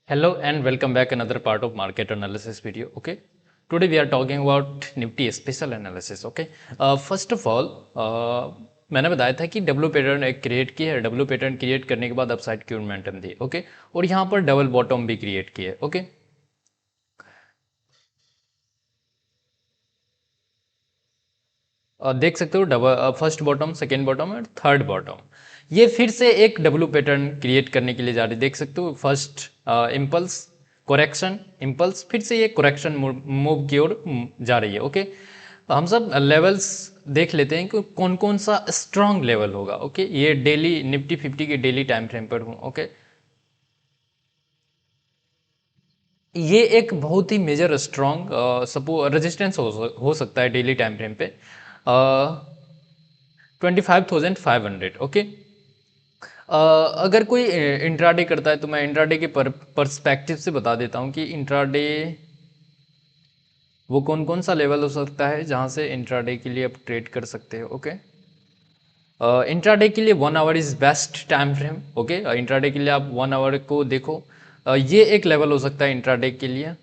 Hello and welcome back another part of market analysis video. Okay, today we are talking about Nifty special analysis. Okay, first of all, मैंने बताया था कि W pattern एक create की है, W pattern create करने के बाद अपसाइड की मोमेंटम दी. ओके, और यहाँ पर डबल बॉटम भी क्रिएट की है. ओके, देख सकते हो double first bottom, second bottom और थर्ड बॉटम. ये फिर से एक डब्ल्यू पैटर्न क्रिएट करने के लिए जा रही है. देख सकते हो फर्स्ट इम्पल्स, करेक्शन, इम्पल्स, फिर से ये करेक्शन मूव की ओर जा रही है. ओके, हम सब लेवल्स देख लेते हैं कि कौन कौन सा स्ट्रांग लेवल होगा. ओके, ये डेली निफ्टी 50 के डेली टाइम फ्रेम पर हूँ. ओके, ये एक बहुत ही मेजर स्ट्रांग सपो रेजिस्टेंस हो सकता है डेली टाइम फ्रेम पे. 25,500. ओके, अगर कोई इंट्राडे करता है तो मैं इंट्राडे के पर्सपेक्टिव से बता देता हूँ कि इंट्राडे वो कौन कौन सा लेवल हो सकता है जहाँ से इंट्राडे के लिए आप ट्रेड कर सकते हो. ओके, इंट्राडे के लिए 1 our is best time frame. Okay, intraday के लिए आप 1 आवर को देखो. ये एक लेवल हो सकता है इंट्राडे के लिए.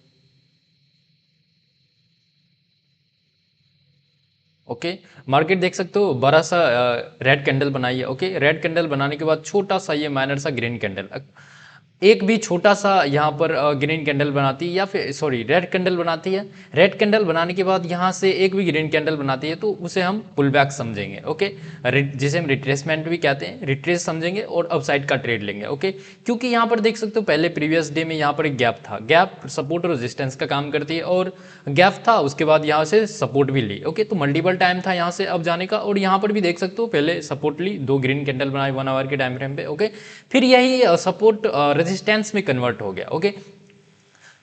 ओके, मार्केट देख सकते हो बड़ा सा रेड कैंडल बनाई है. ओके, रेड कैंडल बनाने के बाद छोटा सा ये माइनर सा ग्रीन कैंडल, एक भी छोटा सा यहाँ पर ग्रीन कैंडल बनाती है या फिर सॉरी रेड कैंडल बनाती है. रेड कैंडल बनाने के बाद यहाँ से एक भी ग्रीन कैंडल बनाती है तो उसे हम पुल बैक समझेंगे. ओके, जिसे हम रिट्रेसमेंट भी कहते हैं, रिट्रेस समझेंगे और अपसाइड का ट्रेड लेंगे. ओके, क्योंकि यहाँ पर देख सकते हो पहले प्रीवियस डे में यहाँ पर एक गैप था. गैप सपोर्ट और रेजिस्टेंस का काम करती है और गैप था, उसके बाद यहाँ से सपोर्ट भी ली. ओके, तो मल्टीपल टाइम था यहाँ से अब जाने का और यहाँ पर भी देख सकते हो पहले सपोर्ट ली, दो ग्रीन कैंडल बनाई 1 आवर के टाइम फ्रेम पे. ओके, फिर यही सपोर्ट रेजिस्टेंस में कन्वर्ट हो गया. ओके,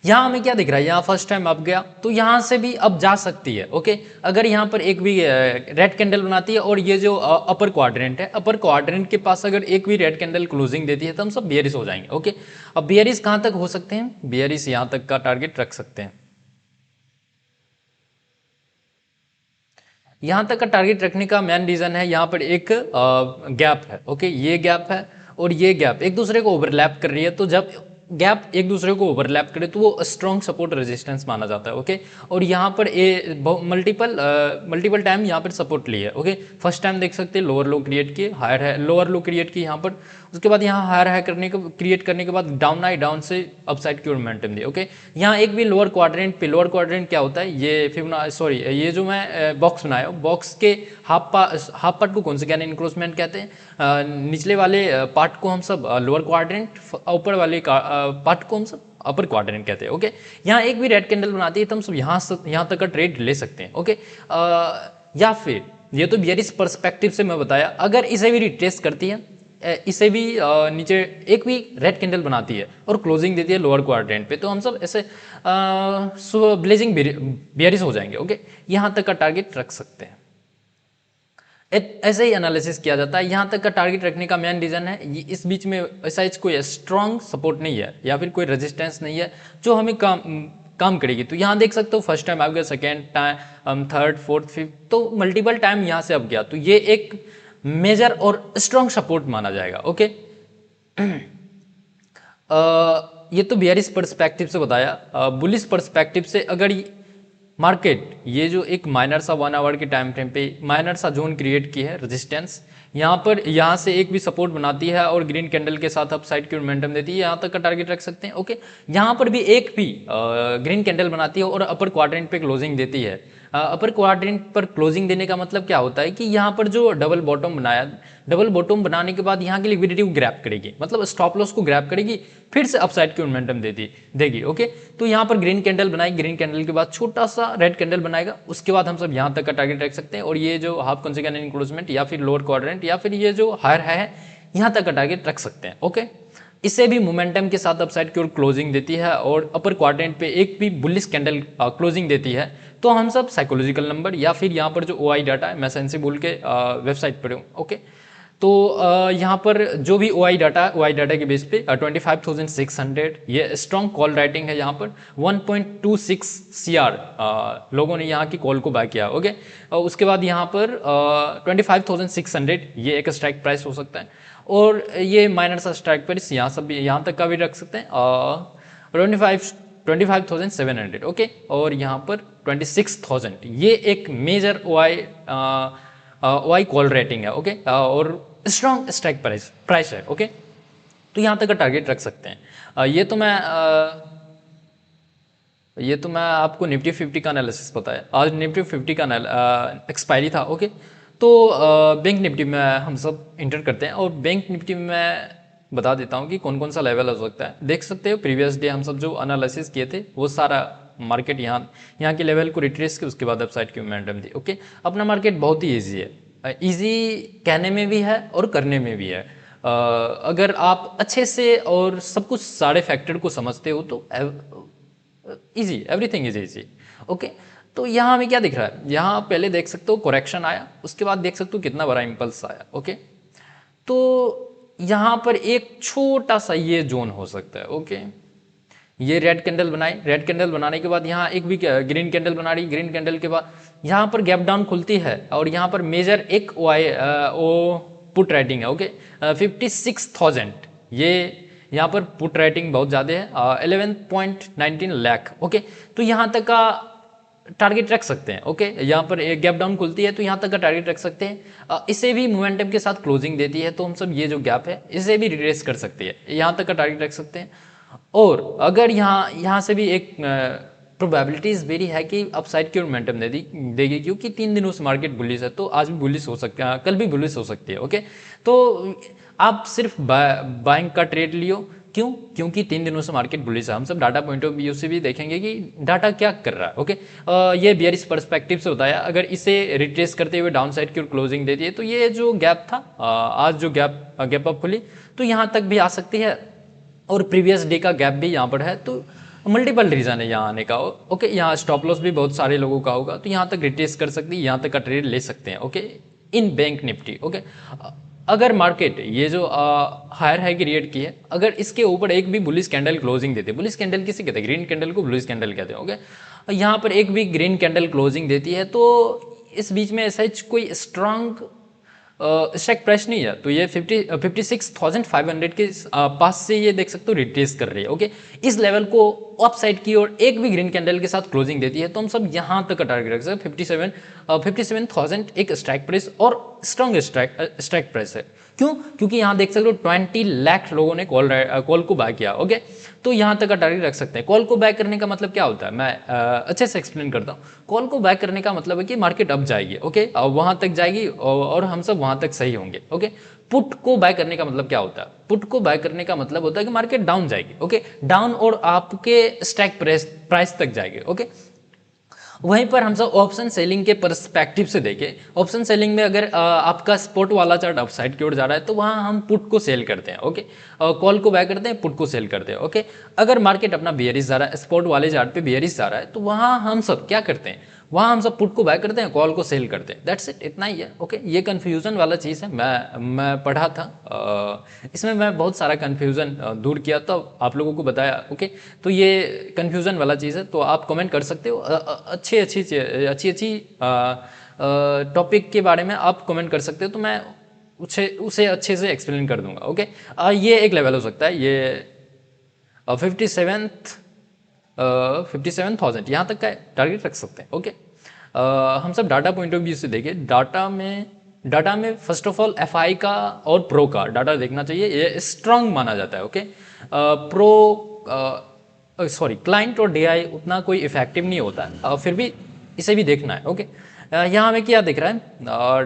यहाँ हमें क्या दिख रहा है, यहाँ फर्स्ट टाइम अप गया तो यहाँ से भी अब जा सकती है. ओके, अगर यहाँ पर एक भी रेड कैंडल बनाती है और ये जो अपर क्वाड्रेंट है, अपर क्वाड्रेंट के पास अगर एक भी रेड कैंडल क्लोजिंग देती है तो हम सब बियरिश हो जाएंगे. ओके, अब बियरिश कहाँ तक हो सकते हैं, बियरिश यहाँ तक का टारगेट रख सकते हैं. यहाँ तक का टारगेट रखने का मेन रीजन है, यहाँ पर एक गैप है. ओके, ये गैप है और ये गैप एक दूसरे को ओवरलैप कर रही है. तो जब गैप एक दूसरे को ओवरलैप करे तो वो स्ट्रॉन्ग सपोर्ट रेजिस्टेंस माना जाता है. ओके, और यहाँ पर मल्टीपल टाइम यहाँ पर सपोर्ट ली है. ओके, फर्स्ट टाइम देख सकते हैं लोअर लो क्रिएट किए, हायर है, लोअर लो क्रिएट की यहाँ पर, उसके बाद यहाँ हायर हाई करने का क्रिएट करने के बाद डाउन आई, डाउन से अपसाइड की ओर मोमेंटम दी. ओके, यहाँ एक भी लोअर क्वाड्रेंट पे, लोअर क्वाड्रेंट क्या होता है, ये फिबोना सॉरी ये जो मैं बॉक्स बनाया हूँ, बॉक्स के हाफ पार्ट को कौन से कहते हैं, इंक्रोचमेंट कहते हैं. निचले वाले पार्ट को हम सब लोअर क्वाड्रेंट, ऊपर वाले पार्ट को हम सब अपर क्वाड्रेंट कहते हैं. ओके, यहाँ एक भी रेड कैंडल बनाती है तो हम सब यहाँ तक का ट्रेड ले सकते हैं. ओके, या फिर ये तो बियरिश पर्सपेक्टिव से मैं बताया, अगर इसे भी रिट्रेस करती है, इसे भी नीचे एक भी रेड कैंडल बनाती है और क्लोजिंग देती है लोअर क्वाड्रेंट पे, तो हम सब ऐसे ब्लेजिंग बियरिश हो जाएंगे. ओके, यहाँ तक का टारगेट रख सकते हैं. ऐसे ही एनालिसिस किया जाता है. यहाँ तक का टारगेट रखने का मेन रीजन है इस बीच में ऐसा कोई स्ट्रॉन्ग सपोर्ट नहीं है या फिर कोई रेजिस्टेंस नहीं है जो हमें काम करेगी. तो यहाँ देख सकते हो फर्स्ट टाइम आ गया, second time, third, fourth, fifth, तो मल्टीपल टाइम यहाँ से अब गया, तो ये एक मेजर और स्ट्रॉन्ग सपोर्ट माना जाएगा. ओके, ये तो बियरिश पर्सपेक्टिव से बताया. बुलिश पर्सपेक्टिव से अगर मार्केट ये जो एक माइनर सा 1 आवर के टाइम फ्रेम पे माइनर सा जोन क्रिएट की है रेजिस्टेंस, यहाँ पर यहाँ से एक भी सपोर्ट बनाती है और ग्रीन कैंडल के साथ अपसाइड की मोमेंटम देती है, यहाँ तक का टारगेट रख सकते हैं. ओके, यहाँ पर भी एक भी ग्रीन कैंडल बनाती है और अपर क्वाड्रेंट पे क्लोजिंग देती है. अपर क्वाड्रेंट पर क्लोजिंग देने का मतलब क्या होता है कि यहाँ पर जो डबल बॉटम बनाया, डबल बॉटम बनाने के बाद यहाँ की लिक्विडिटी को ग्रैप करेगी, मतलब स्टॉप लॉस को ग्रैप करेगी, फिर से अपसाइड की मोमेंटम देगी. ओके, तो यहाँ पर ग्रीन कैंडल बनाई, ग्रीन कैंडल के बाद छोटा सा रेड कैंडल बनाएगा, उसके बाद हम सब यहाँ तक का टारगेट रख सकते हैं. और ये जो हाफ कॉन्सिक्वेंट इंक्रोचमेंट या फिर लोअर क्वाड्रेंट या फिर ये जो हायर है, यहाँ तक का टारगेट रख सकते हैं. ओके, इसे भी मोमेंटम के साथ अपसाइड की ओर क्लोजिंग देती है और अपर क्वाड्रेंट पे एक भी बुलिश कैंडल क्लोजिंग देती है तो हम सब साइकोलॉजिकल नंबर या फिर यहाँ पर जो ओआई डाटा है, मैं सेंसी बोल के वेबसाइट पर हूँ. ओके, तो यहाँ पर जो भी ओआई डाटा के बेस पे 25,600 ये स्ट्रॉन्ग कॉल राइटिंग है. यहाँ पर 1.26 सीआर लोगों ने यहाँ की कॉल को बाय किया. ओके, उसके बाद यहाँ पर 25,600 ये एक स्ट्राइक प्राइस हो सकता है और ये माइनर सा स्ट्राइक प्राइस यहाँ तक का भी रख सकते हैं. 25,700 ओके, और यहाँ पर 26,000, ये एक मेजर ओआई कॉल रेटिंग है ओके, और स्ट्रॉन्ग स्ट्राइक प्राइस है ओके। तो यहाँ तक का टारगेट रख सकते हैं। ये तो मैं आपको निफ्टी 50 का एनालिसिस बताया। आज निफ्टी 50 का एक्सपायरी था ओके। तो बैंक निफ्टी में हम सब इंटर करते हैं, और बैंक निफ्टी में मैं बता देता हूँ कि कौन कौन सा लेवल हो सकता है। देख सकते हो प्रीवियस डे हम सब जो एनालिसिस किए थे वो सारा मार्केट यहाँ के लेवल को रिट्रेस किया, उसके बाद अपसाइड की मोमेंटम थी ओके। अपना मार्केट बहुत ही ईजी है, ईजी कहने में भी है और करने में भी है। अगर आप अच्छे से और सब कुछ सारे फैक्टर को समझते हो तो easy, everything is easy okay. तो यहाँ हमें क्या दिख रहा है, यहाँ पहले देख सकते हो करेक्शन आया, उसके बाद देख सकते हो कितना बड़ा इम्पल्स आया ओके। तो यहाँ पर एक छोटा सा ये जोन हो सकता है ओके। ये रेड कैंडल बनाई, रेड कैंडल बनाने के बाद यहाँ एक भी ग्रीन कैंडल बना रही, ग्रीन कैंडल के बाद यहाँ पर गैप डाउन खुलती है, और यहाँ पर मेजर एक ओ पुट राइटिंग है ओके, 56,000। ये यहाँ पर पुट राइटिंग बहुत ज़्यादा है, 11.19 लाख ओके। तो यहाँ तक का टारगेट रख सकते हैं ओके। यहाँ पर एक गैप डाउन खुलती है तो यहाँ तक का टारगेट रख सकते हैं। इसे भी मोमेंटम के साथ क्लोजिंग देती है, तो हम सब ये जो गैप है इसे भी रिट्रेस कर सकते हैं, यहाँ तक का टारगेट रख सकते हैं। और अगर यहाँ से भी एक प्रोबेबिलिटीज वेरी है कि अपसाइड की मोमेंटम देगी, क्योंकि 3 दिनों से मार्केट बुलिश है, तो आज भी बुलिश हो सकता है, कल भी बुलिश हो सकती है ओके। तो आप सिर्फ बाइंग का ट्रेड लियो, क्यों? क्योंकि 3 दिनों से मार्केट बुलिश है। हम सब डाटा पॉइंट ऑफ व्यू से भी देखेंगे कि डाटा क्या कर रहा है ओके। ये बियरिश पर्सपेक्टिव से बताया, अगर इसे रिट्रेस करते हुए डाउन साइड की ओर क्लोजिंग देती है तो ये जो गैप था, आज जो गैप अप खुली तो यहाँ तक भी आ सकती है, और प्रीवियस डे का गैप भी यहाँ पर है। तो मल्टीपल रीजन है यहाँ आने का ओके। यहाँ स्टॉप लॉस भी बहुत सारे लोगों का होगा, तो यहाँ तक रिट्रेस कर सकती है, यहाँ तक का ट्रेड ले सकते हैं okay in bank Nifty okay. अगर मार्केट ये जो हायर हाई क्रिएट की है, अगर इसके ऊपर एक भी बुलिश कैंडल क्लोजिंग देती है, बुलिश कैंडल किसे कहते हैं, ग्रीन कैंडल को बुलिश कैंडल कहते हैं ओके। यहाँ पर एक भी ग्रीन कैंडल क्लोजिंग देती है तो इस बीच में ऐसा कोई स्ट्रांग स्ट्राइक प्राइस नहीं है, तो ये 56,500 के पास से ये देख सकते हो रिट्रेस कर रही है ओके। इस लेवल को अप साइड की ओर एक भी ग्रीन कैंडल के साथ क्लोजिंग देती है तो हम सब यहाँ तक का टारगेट रख सकते हैं। 57,000 एक स्ट्राइक प्राइस और स्ट्रॉन्ग स्ट्राइक प्राइस है। क्यों? क्योंकि यहाँ देख सकते हो 20 लाख लोगों ने कॉल को बाय किया ओके। तो यहाँ तक का टारगेट रख सकते हैं। कॉल को बाय करने का मतलब क्या होता है, मैं अच्छे से एक्सप्लेन करता हूँ। कॉल को बाय करने का मतलब है कि मार्केट अप जाएगी ओके, वहां तक जाएगी और हम सब वहां तक सही होंगे ओके। पुट को बाय करने का मतलब क्या होता है, पुट को बाय करने का मतलब होता है कि मार्केट डाउन जाएगी ओके, डाउन और आपके स्ट्राइक प्राइस तक जाएगी ओके। वहीं पर हम सब ऑप्शन सेलिंग के पर्सपेक्टिव से देखें, ऑप्शन सेलिंग में अगर आपका स्पॉट वाला चार्ट अपसाइड की ओर जा रहा है तो वहां हम पुट को सेल करते हैं ओके, कॉल को बाय करते हैं, पुट को सेल करते हैं ओके। अगर मार्केट अपना बियरिश जा रहा है, स्पॉट वाले चार्ट पे बियरिश जा रहा है, तो वहां हम सब क्या करते हैं, वहां हम सब पुट को बाय करते हैं, कॉल को सेल करते हैं, दैट्स इट, इतना ही है ओके। ये कंफ्यूजन वाला चीज़ है, मैं पढ़ा था, इसमें मैं बहुत सारा कंफ्यूजन दूर किया तो आप लोगों को बताया ओके। तो ये कंफ्यूजन वाला चीज़ है, तो आप कमेंट कर सकते हो, अच्छी टॉपिक के बारे में आप कमेंट कर सकते हो, तो मैं उसे अच्छे से एक्सप्लेन कर दूंगा ओके। ये एक लेवल हो सकता है, ये 57,000 यहाँ तक का टारगेट रख सकते हैं ओके। हम सब डाटा पॉइंट ऑफ व्यू से देखें, डाटा में फर्स्ट ऑफ ऑल एफआई का और प्रो का डाटा देखना चाहिए, ये स्ट्रांग माना जाता है ओके। क्लाइंट और डीआई उतना कोई इफेक्टिव नहीं होता है, फिर भी इसे भी देखना है ओके। यहाँ हमें क्या दिख रहा है,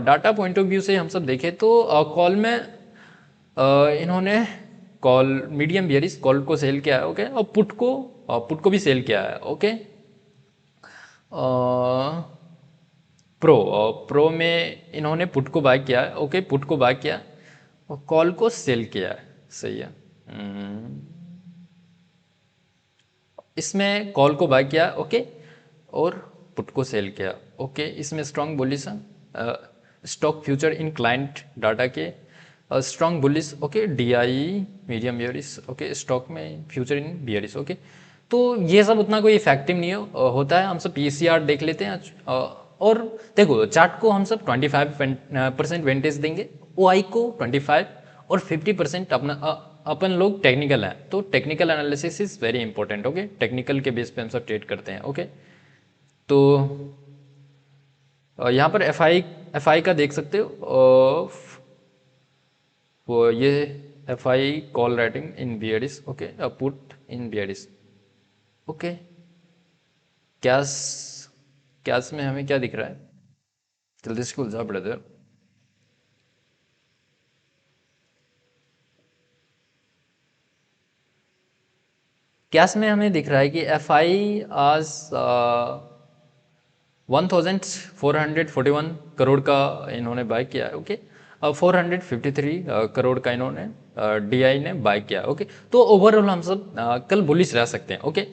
डाटा पॉइंट ऑफ व्यू से हम सब देखें तो कॉल में इन्होंने कॉल मीडियम बियरिश कॉल को सेल किया है ओके, और पुट को भी सेल किया है ओके। प्रो में इन्होंने पुट को बाय किया है ओके, पुट को बाय किया और कॉल को सेल किया है, सही है। इसमें कॉल को बाय किया ओके और पुट को सेल किया ओके। इसमें स्ट्रॉन्ग बुलिश है, stock future in client data के strong bullish okay, DI medium bearish okay, stock में फ्यूचर इन बियरिश ओके। तो ये सब उतना कोई इफेक्टिव नहीं होता है, हम सब पीसीआर देख लेते हैं। और देखो चार्ट को हम सब 25% वेंटेज देंगे, ओआई को 25 और 50% अपना अपन लोग टेक्निकल हैं, तो technical analysis is very important. Okay, technical के बेस पे हम सब ट्रेड करते हैं। ओके, तो यहाँ पर एफ आई का देख सकते हो, वो ये F I call writing in बियरिस। Okay, put in बियरिस। Okay, cash cash में हमें क्या दिख रहा है, जल्दी से खुल जा ब्रदर। कैश में हमें दिख रहा है कि एफ आई आज 1441 करोड़ का इन्होंने बाय किया है। ओके, 453 करोड़ का इन्होंने डीआई ने बाय किया। ओके, तो ओवरऑल हम सब कल बुलिश रह सकते हैं। Okay,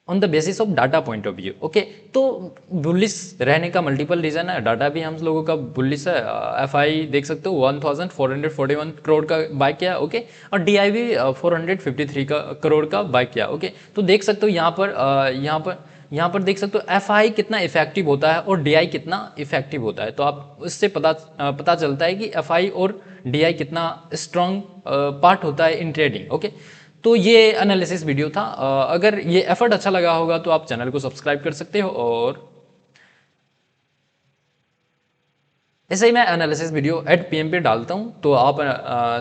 on the basis of data point of view. Okay, तो बुलिश रहने का मल्टीपल रीजन है, डाटा भी हम लोगों का बुलिश है। एफ आई देख सकते हो 1441 करोड़ का बाय किया। ओके, और डी आई भी 453 करोड़ का बाय किया। ओके, तो देख सकते हो यहाँ पर देख सकते हो एफ आई कितना इफेक्टिव होता है और डी आई कितना इफेक्टिव होता है। तो आप उससे पता चलता है कि एफ आई और डी आई कितना स्ट्रांग पार्ट होता है इन ट्रेडिंग। ओके, तो ये एनालिसिस वीडियो था। अगर ये एफर्ट अच्छा लगा होगा तो आप चैनल को सब्सक्राइब कर सकते हो, और ऐसे ही मैं एनालिसिस वीडियो @pm पे डालता हूँ, तो आप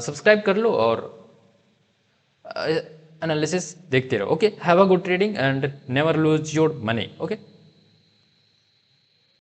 सब्सक्राइब कर लो और एनालिसिस देखते रहो। Okay, have a good trading and never lose your money. Okay.